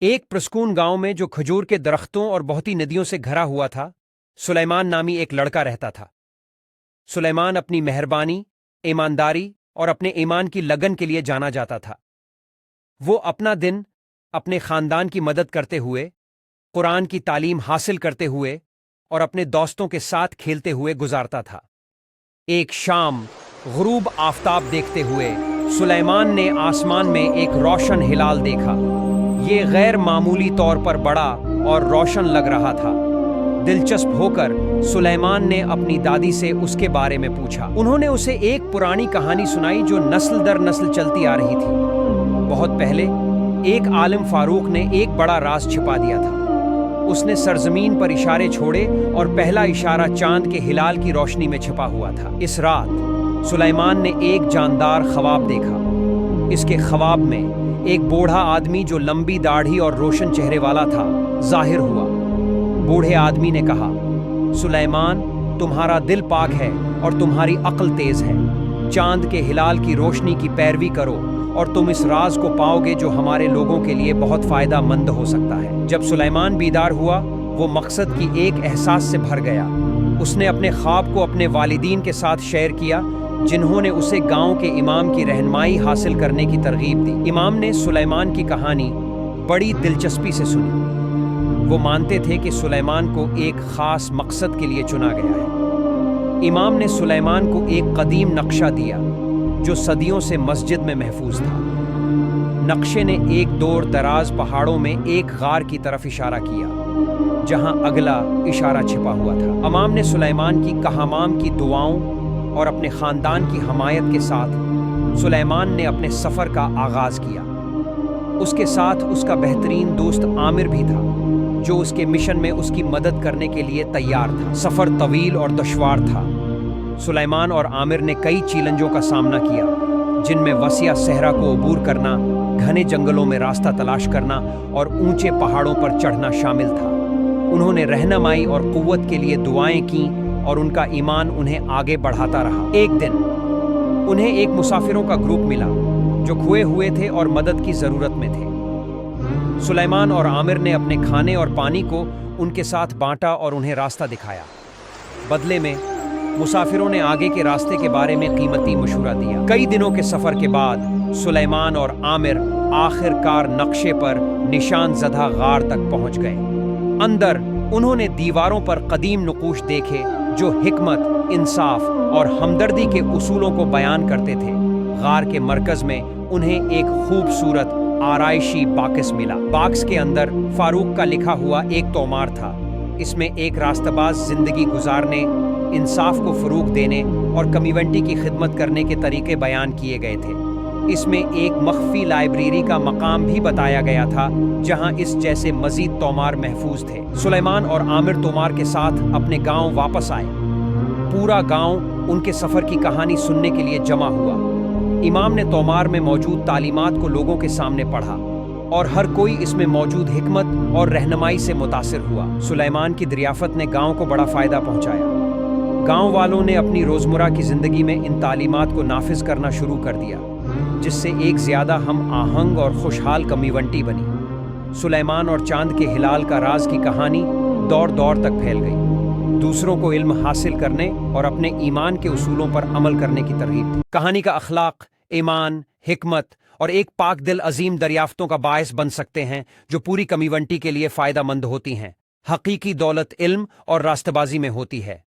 एक प्रस्कून गांव में जो खजूर के दरख्तों और बहुत ही नदियों से घरा हुआ था, सुलेमान नामी एक लड़का रहता था। सुलेमान अपनी मेहरबानी, ईमानदारी और अपने ईमान की लगन के लिए जाना जाता था। वो अपना दिन अपने खानदान की मदद करते हुए, कुरान की तालीम हासिल करते हुए और अपने दोस्तों के साथ खेलते हुए गुजारता था। एक शाम गुरूब आफताब देखते हुए सुलेमान ने आसमान में एक रोशन हिलाल देखा। ये गैर मामूली तौर पर बड़ा और रोशन लग रहा था। दिलचस्प होकर सुलेमान ने अपनी दादी से उसके बारे में पूछा। उन्होंने उसे एक पुरानी कहानी सुनाई जो नस्ल दर नस्ल चलती आ रही थी। बहुत पहले एक आलिम फारूक ने एक बड़ा राज छिपा दिया था। उसने सरजमीन पर इशारे छोड़े और पहला इशारा चांद के हिलाल की रोशनी में छिपा हुआ था। इस रात सुलेमान ने एक जानदार ख्वाब देखा। इसके ख्वाब में एक बूढ़ा आदमी जो लंबी दाढ़ी और रोशन चेहरे वाला था जाहिर हुआ। बूढ़े आदमी ने कहा, सुलेमान, तुम्हारा दिल पाक है और तुम्हारी अक्ल तेज है। चांद के हिलाल की रोशनी की पैरवी करो और तुम इस राज को पाओगे जो हमारे लोगों के लिए बहुत फायदा मंद हो सकता है। जब सुलेमान बीदार हुआ, वो मकसद की एक एहसास से भर गया। उसने अपने ख्वाब को अपने वालिदीन के साथ शेयर किया, जिन्होंने उसे गांव के इमाम की रहनुमाई हासिल करने की तरगीब दी। इमाम ने सुलेमान की कहानी बड़ी दिलचस्पी से सुनी। वो मानते थे कि सुलेमान को एक खास मकसद के लिए चुना गया है। इमाम ने सुलेमान को एक कदीम नक्शा दिया जो सदियों से मस्जिद में महफूज था। नक्शे ने एक दूर दराज पहाड़ों में एक गार की तरफ इशारा किया, जहां अगला इशारा छिपा हुआ था। इमाम ने सुलेमान की कहामाम की दुआओं और अपने खानदान की हमायत के साथ सुलेमान ने अपने सफ़र का आगाज़ किया। उसके साथ उसका बेहतरीन दोस्त आमिर भी था, जो उसके मिशन में उसकी मदद करने के लिए तैयार था। सफ़र तवील और दुश्वार था। सुलेमान और आमिर ने कई चैलेंजों का सामना किया, जिनमें वसिया सहरा को अबूर करना, घने जंगलों में रास्ता तलाश करना और ऊंचे पहाड़ों पर चढ़ना शामिल था। उन्होंने रहनुमाई और क़ुव्वत के लिए दुआएं की और उनका ईमान उन्हें आगे बढ़ाता रहा। एक दिन उन्हें एक मुसाफिरों का ग्रुप मिला जो खोए हुए थे और मदद की ज़रूरत में थे। सुलेमान और आमिर ने अपने खाने और पानी को उनके साथ बांटा और उन्हें रास्ता दिखाया। बदले में मुसाफिरों ने आगे के रास्ते के बारे में कीमती मशवरा दिया। कई दिनों के सफ़र के बाद सुलेमान और आमिर आखिरकार नक्शे पर निशान ज़दा गार तक पहुंच गए। अंदर उन्होंने दीवारों पर कदीम नक़ूश देखे जो हिकमत, इंसाफ और हमदर्दी के उसूलों को बयान करते थे। गार के मरकज़ में उन्हें एक खूबसूरत आराइशी बाक्स मिला। बाक्स के अंदर फारूक का लिखा हुआ एक तोमार था। इसमें एक रास्ताबाज ज़िंदगी गुजारने, इंसाफ को फ़रोग़ देने और कम्युनिटी की खिदमत करने के तरीके बयान किए गए थे। इसमें एक मख्फी लाइब्रेरी का मकाम भी बताया गया था, जहां इस जैसे मज़ीद तोमार महफूज थे। सुलेमान और आमिर तोमार के साथ अपने गांव वापस आए। पूरा गांव उनके सफ़र की कहानी सुनने के लिए जमा हुआ। इमाम ने तोमार में मौजूद तालीमात को लोगों के सामने पढ़ा और हर कोई इसमें मौजूद हिकमत और रहनुमाई से मुतासिर हुआ। सुलेमान की दरियाफ़त ने गांव को बड़ा फ़ायदा पहुंचाया। गांव वालों ने अपनी रोज़मर्रा की ज़िंदगी में इन तालीमात को नाफिज करना शुरू कर दिया, जिससे एक ज़्यादा हम आहंग और खुशहाल कम्युनिटी बनी। सुलेमान और चांद के हिलाल का राज की कहानी दौर दौर तक फैल गई। दूसरों को इल्म हासिल करने और अपने ईमान के उसूलों पर अमल करने की तरगीब थी। कहानी का अखलाक, ईमान, हिकमत और एक पाक दिल अजीम दरियाफ्तों का बायस बन सकते हैं, जो पूरी कम्युनिटी के लिए फ़ायदा मंद होती हैं। हकीकी दौलत इल्म और रास्तबाजी में होती है।